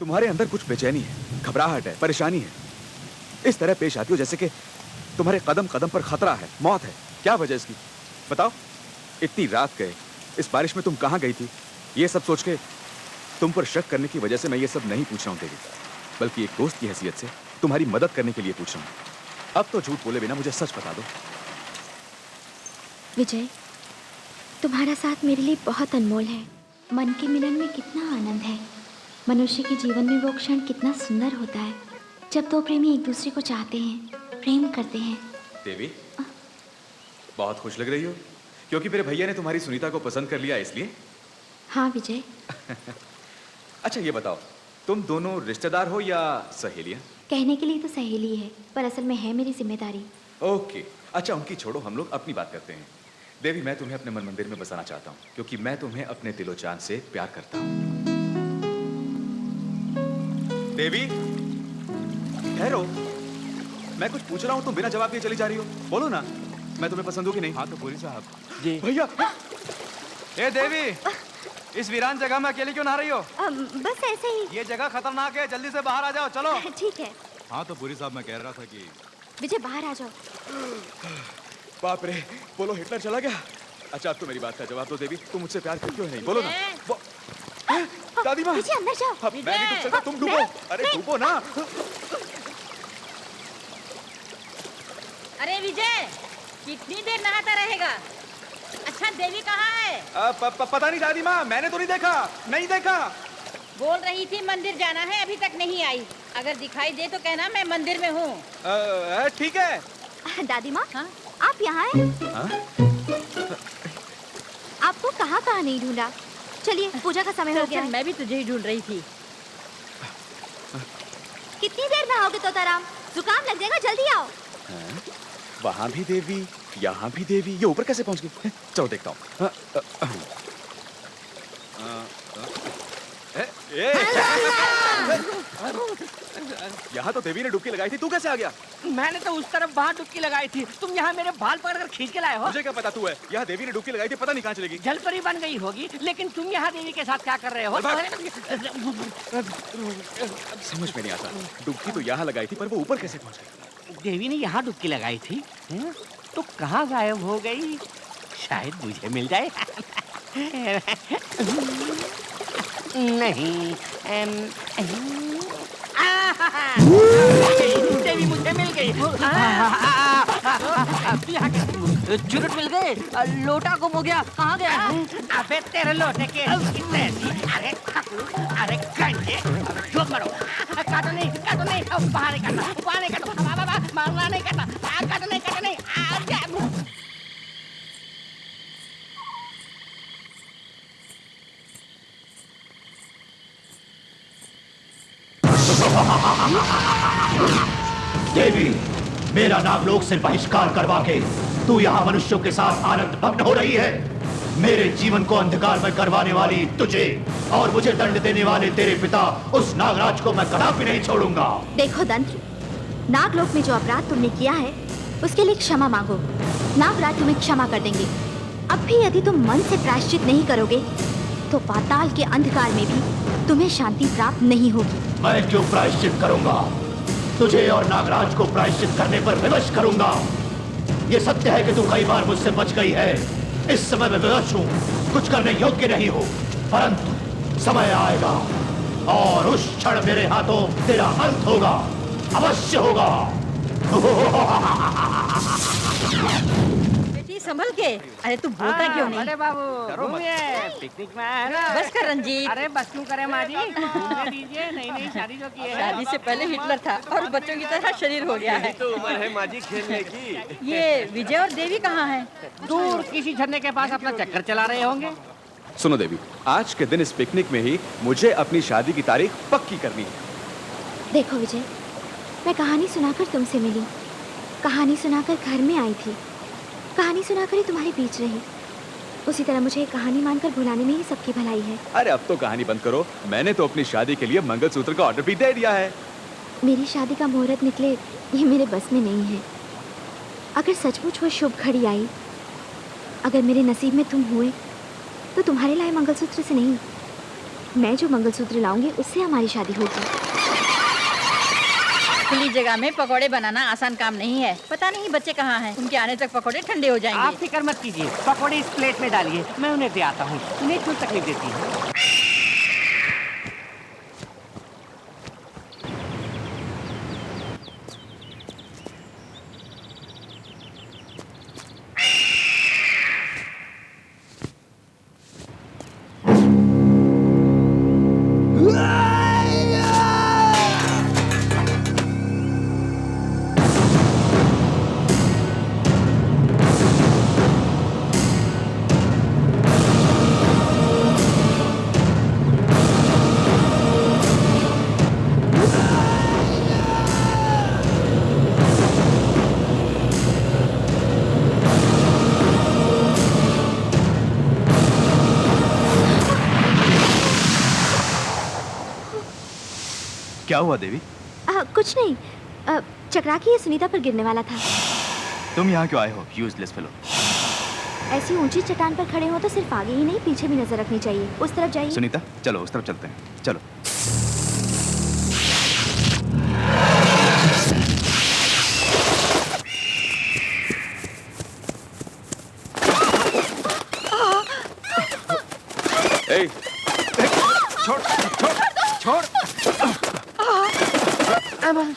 तुम्हारे अंदर कुछ बेचैनी है, घबराहट है, परेशानी है। इस तरह पेश आती हो जैसे कि तुम्हारे कदम कदम पर खतरा है, मौत है। क्या वजह इसकी बताओ? इतनी रात गए, इस बारिश में तुम कहाँ गई थी? ये सब सोच के तुम पर शक करने की वजह से मैं ये सब नहीं पूछ रहा हूँ देवी, बल्कि एक दोस्त की हैसियत से तुम्हारी मदद करने के लिए पूछ रहा हूँ। अब तो झूठ बोले बिना मुझे सच बता दो। विजय, तुम्हारा साथ मेरे लिए बहुत अनमोल है। मन के मिलन में कितना आनंद है। मनुष्य के जीवन में वो क्षण कितना सुंदर होता है जब दो प्रेमी एक दूसरे को चाहते हैं, प्रेम करते हैं। देवी, बहुत खुश लग रही हो क्योंकि मेरे भैया ने तुम्हारी सुनीता को पसंद कर लिया इसलिए? हाँ विजय। अच्छा ये बताओ, तुम दोनों रिश्तेदार हो या सहेलियां? कहने के लिए तो सहेली है, पर असल में है मेरी जिम्मेदारी। ओके, अच्छा उनकी छोड़ो, हम लोग अपनी बात करते हैं। देवी, मैं तुम्हें अपने मन मंदिर में बसाना चाहता हूँ क्योंकि मैं तुम्हें अपने दिलो जान से प्यार करता हूँ। देवी, ठहरो, मैं कुछ पूछ रहा हूँ, तुम बिना जवाब दिए चली जा रही हो। बोलो ना, मैं तुम्हें पसंद हूँ कि नहीं? हाँ तो पूरी साहब जी भैया। ए देवी, इस वीरान जगह में अकेली क्यों नहा रही हो? बस ऐसे ही। ये जगह खतरनाक है, जल्दी से बाहर आ जाओ। चलो। ठीक है। हाँ तो पूरी साहब, मैं कह रहा था कि विजय बाहर आ जाओ। बाप रे, बोलो हिटलर चला गया। अच्छा अब तो मेरी बात का जवाब दो देवी, तुम मुझसे प्यार करती हो नहीं? बोलो ना। दादी माँ, विजय अंदर जाओ। मैं नहीं डूब सकता, तुम डूबो। अरे डूबो ना। अरे विजय, कितनी देर नहाता रहेगा? अच्छा देवी कहाँ है? पता नहीं दादी माँ, मैंने तो नहीं देखा, नहीं देखा। बोल रही थी मंदिर जाना है, अभी तक नहीं आई। अगर दिखाई दे तो कहना मैं मंदिर में हूँ। ठीक है। दादी माँ, हाँ? आप यहाँ हैं? हाँ? आपको कहाँ कहाँ नहीं ढूंढा। चलिए, पूजा का समय हो गया है। मैं भी तुझे ही ढूंढ रही थी। कितनी देर में आओगे तोताराम? जुकाम लग जाएगा, जल्दी आओ। वहाँ भी देवी, यहाँ भी देवी, ये ऊपर कैसे पहुँच गई? चलो देखता हूँ। यहाँ तो देवी ने डुबकी लगाई थी, तू कैसे आ गया? मैंने तो उस तरफ बाहर डुबकी लगाई थी, तुम यहाँ मेरे बाल पकड़कर खींच के लाए हो। मुझे क्या पता तू है? यहाँ देवी ने डुबकी लगाई थी, पता नहीं कहाँ चलेगी। जलपरी बन गई होगी, लेकिन तुम यहाँ देवी के साथ क्या कर रहे हो? समझ में नहीं आता, डुबकी तो यहाँ लगाई थी पर वो ऊपर कैसे पहुँच गई? देवी ने यहाँ डुबकी लगाई थी, तो कहाँ गायब हो गई? शायद मुझे मिल जाए। नहीं, देवी मुझे मिल गई। चुरुट मिल गए, लोटा गुम हो गया, कहाँ गया? अबे तेरे लोटे के अरे अरे गंजे, जो मरो। काटो नहीं, बाहर नहीं काटो, मारना नहीं काटो, काटो नहीं, देवी, मेरा नागलोक से बहिष्कार करवा के तू यहाँ मनुष्यों के साथ आनंद भग्न हो रही है। मेरे जीवन को अंधकार में करवाने वाली तुझे और मुझे दंड देने वाले तेरे पिता उस नागराज को मैं कदापि नहीं छोड़ूंगा। देखो दंत्र, नागलोक में जो अपराध तुमने किया है उसके लिए क्षमा मांगो। नागराज तुम्हें क्षमा कर देंगे। अब भी यदि तुम मन से प्रायश्चित नहीं करोगे तो पाताल के अंधकार में भी तुम्हें शांति प्राप्त नहीं होगी। मैं क्यों प्रायश्चित करूंगा? तुझे और नागराज को प्रायश्चित करने पर विवश करूंगा। ये सत्य है कि तू कई बार मुझसे बच गई है। इस समय मैं विवश हूँ, कुछ करने योग्य नहीं हूँ, परंतु समय आएगा और उस क्षण मेरे हाथों तेरा अंत होगा, अवश्य होगा। बेटी संभल के। अरे तू बोलता क्यों नहीं? अरे बाबू, पिकनिक में आया ना। बस कर रंजीत। अरे बस क्यों करे माँ जी, घूमने दीजिए। नई शादी जो की है। शादी से पहले हिटलर था और बच्चों की तरह शरीर हो गया है। तो उम्र है माँ जी खेलने की। ये विजय और देवी कहाँ हैं? दूर किसी झरने के पास अपना चक्कर चला रहे होंगे। सुनो देवी, आज के दिन इस पिकनिक में ही मुझे अपनी शादी की तारीख पक्की करनी है। देखो विजय, मैं कहानी सुनाकर तुमसे मिली, कहानी सुनाकर घर में आई थी, कहानी सुनाकर ही तुम्हारे बीच रही। उसी तरह मुझे कहानी मानकर भुलाने में ही सबकी भलाई है। अरे अब तो कहानी बंद करो, मैंने तो अपनी शादी के लिए मंगलसूत्र का ऑर्डर भी दे दिया है। मेरी शादी का मुहूर्त निकले ये मेरे बस में नहीं है। अगर सचमुच वो शुभ घड़ी आई, अगर मेरे नसीब में तुम हुए, तो तुम्हारे लाए मंगलसूत्र से नहीं, मैं जो मंगलसूत्र लाऊंगी उससे हमारी शादी होगी। खुली जगह में पकोड़े बनाना आसान काम नहीं है। पता नहीं बच्चे कहाँ हैं। उनके आने तक पकोड़े ठंडे हो आप जाएंगे। फिक्र मत कीजिए, पकौड़े इस प्लेट में डालिए, मैं उन्हें दे आता हूँ। उन्हें क्यों तकलीफ देती है? क्या हुआ देवी? कुछ नहीं, चकरा के ये सुनीता पर गिरने वाला था। तुम यहाँ क्यों आए हो, यूजलेस फेलो? ऐसी ऊंची चट्टान पर खड़े हो तो सिर्फ आगे ही नहीं पीछे भी नजर रखनी चाहिए। उस तरफ जाइए। सुनीता चलो उस तरफ चलते हैं, चलो। ए, छोड़ छोड़ छोड़। भाग भाग।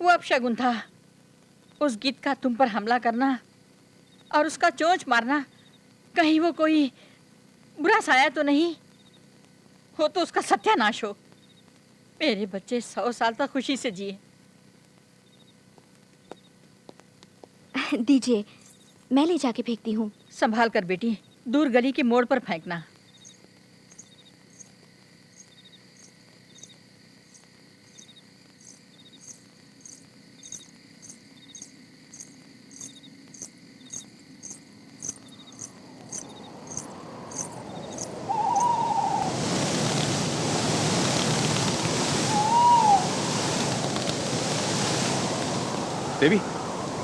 वो अपशगुन था। उस गीत का तुम पर हमला करना और उसका चोंच मारना, कहीं वो कोई बुरा साया तो नहीं हो तो उसका सत्यानाश हो। मेरे बच्चे 100 साल तक खुशी से जिए। दीजिए, मैं ले जाके फेंकती हूँ। संभाल कर बेटी, दूर गली के मोड़ पर फेंकना। देवी,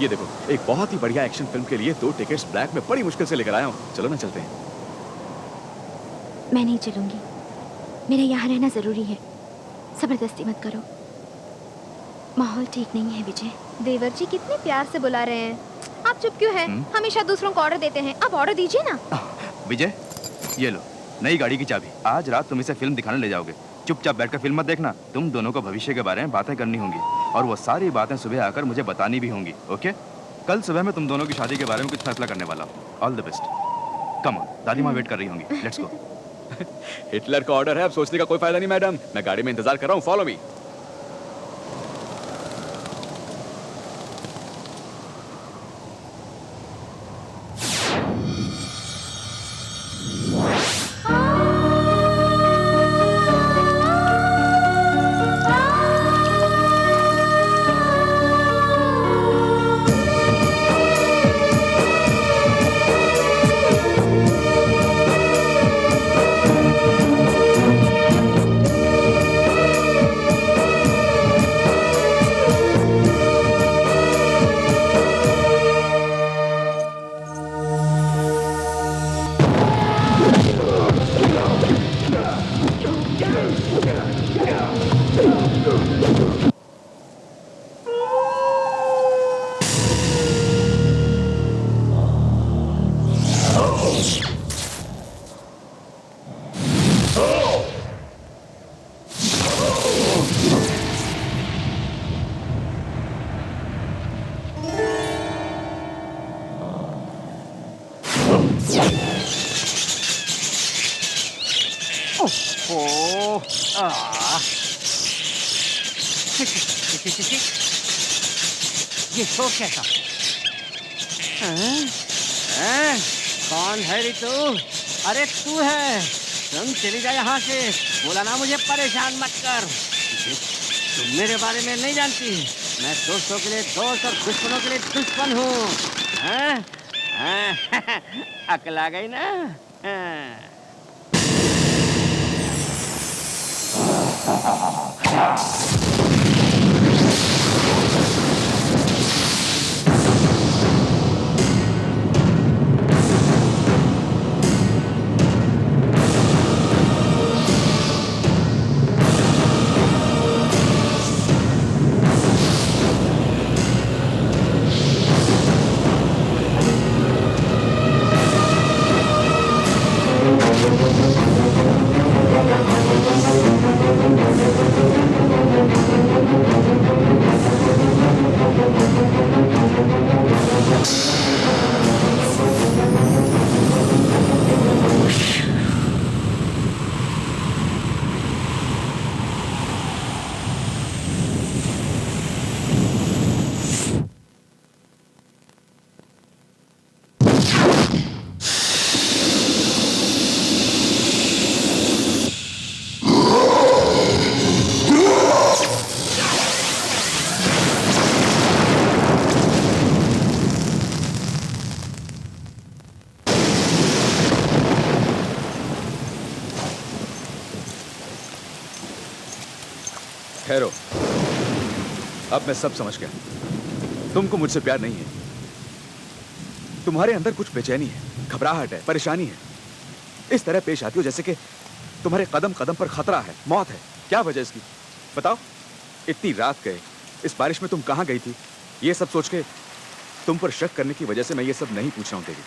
ये देखो, एक बहुत ही बढ़िया एक्शन फिल्म के लिए 2 टिकट्स ब्लैक में बड़ी मुश्किल से लेकर आया हूँ। चलो ना चलते हैं। मैं नहीं चलूंगी, मेरा यहाँ रहना जरूरी है। जबरदस्ती मत करो, माहौल ठीक नहीं है। विजय, देवर जी कितने प्यार से बुला रहे हैं। आप चुप क्यों हैं? हमेशा दूसरों को ऑर्डर देते हैं, अब ऑर्डर दीजिए ना। विजय, ये लो नई गाड़ी की चाबी। आज रात तुम इसे फिल्म दिखाने ले जाओगे। चुपचाप बैठकर फिल्म मत देखना। तुम दोनों को भविष्य के बारे में बातें करनी होंगी और वो सारी बातें सुबह आकर मुझे बतानी भी होंगी। ओके? कल सुबह मैं तुम दोनों की शादी के बारे में कुछ फैसला करने वाला हूँ। All the best. Come on, दादी माँ वेट कर रही होंगी। Let's go. हिटलर का ऑर्डर है, अब सोचने का कोई फायदा नहीं मैडम। मैं गाड़ी में इंतजार कर रहा हूँ, फॉलो मी। ये शोर कैसा? कौन है रे तू? अरे तू है? तुम चली जा यहाँ से। बोला ना मुझे परेशान मत कर। तुम मेरे बारे में नहीं जानती। मैं दोस्तों के लिए दोस्त और दुश्मनों के लिए दुश्मन हूँ। अकल आ गई ना? हाँ। ठहरो, अब मैं सब समझ गया। तुमको मुझसे प्यार नहीं है, तुम्हारे अंदर कुछ बेचैनी है, घबराहट है, परेशानी है। इस तरह पेश आती हो जैसे कि तुम्हारे कदम कदम पर खतरा है, मौत है। क्या वजह इसकी बताओ? इतनी रात गए, इस बारिश में तुम कहां गई थी? ये सब सोच के तुम पर शक करने की वजह से मैं ये सब नहीं पूछ रहा हूं देवी,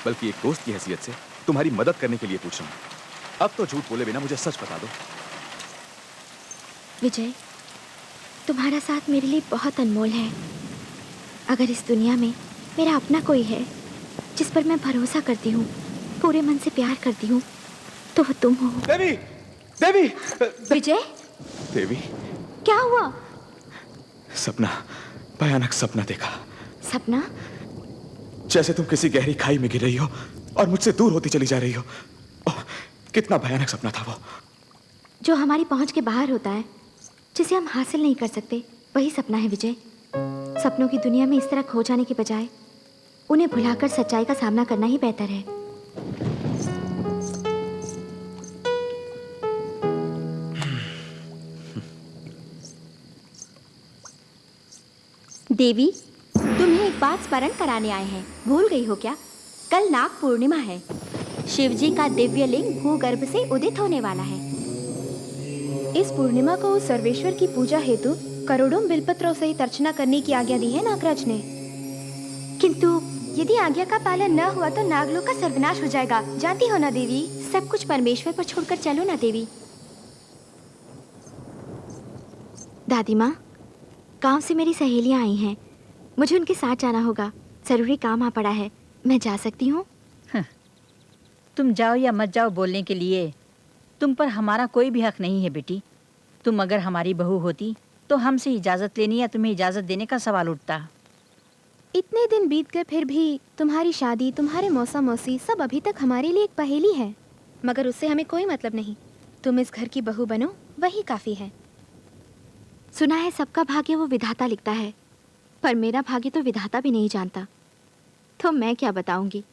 बल्कि एक दोस्त की हैसियत से तुम्हारी मदद करने के लिए पूछ रहा हूं। अब तो झूठ बोले बिना मुझे सच बता दो। विजय, तुम्हारा साथ मेरे लिए बहुत अनमोल है। अगर इस दुनिया में मेरा अपना कोई है जिस पर मैं भरोसा करती हूँ, पूरे मन से प्यार करती हूँ, तो वो तुम हो। देवी, देवी, विजय, देवी, क्या हुआ? सपना, भयानक सपना देखा। सपना? जैसे तुम किसी गहरी खाई में गिर रही हो और मुझसे दूर होती चली जा रही हो। ओह, कितना भयानक सपना था वो। जो हमारी पहुंच के बाहर होता है, जिसे हम हासिल नहीं कर सकते, वही सपना है विजय। सपनों की दुनिया में इस तरह खो जाने के बजाय उन्हें भुलाकर सच्चाई का सामना करना ही बेहतर है। देवी, तुम्हें एक बात स्मरण कराने आए हैं। भूल गई हो क्या? कल नाग पूर्णिमा है। शिवजी का दिव्य लिंग भूगर्भ से उदित होने वाला है। इस पूर्णिमा को उस सर्वेश्वर की पूजा हेतु करोड़ों बिलपत्रों सहित अर्चना करने की आज्ञा दी है नागराज ने। किंतु यदि आज्ञा का पालन न हुआ तो नागलोक का सर्वनाश हो जाएगा। जानती हो ना देवी, सब कुछ परमेश्वर पर छोड़कर चलो ना देवी। दादी माँ, गांव से मेरी सहेलियां आई हैं, मुझे उनके साथ जाना होगा। जरूरी काम आ पड़ा है, मैं जा सकती हूँ? तुम जाओ या मत जाओ बोलने के लिए तुम पर हमारा कोई भी हक नहीं है बेटी। तुम अगर हमारी बहू होती तो हमसे इजाज़त लेनी या तुम्हें इजाज़त देने का सवाल उठता। इतने दिन बीत गए फिर भी तुम्हारी शादी, तुम्हारे मौसा मौसी सब अभी तक हमारे लिए एक पहेली है। मगर उससे हमें कोई मतलब नहीं। तुम इस घर की बहू बनो, वही काफ़ी है। सुना है सबका भाग्य वो विधाता लिखता है, पर मेरा भाग्य तो विधाता भी नहीं जानता, तो मैं क्या बताऊंगी।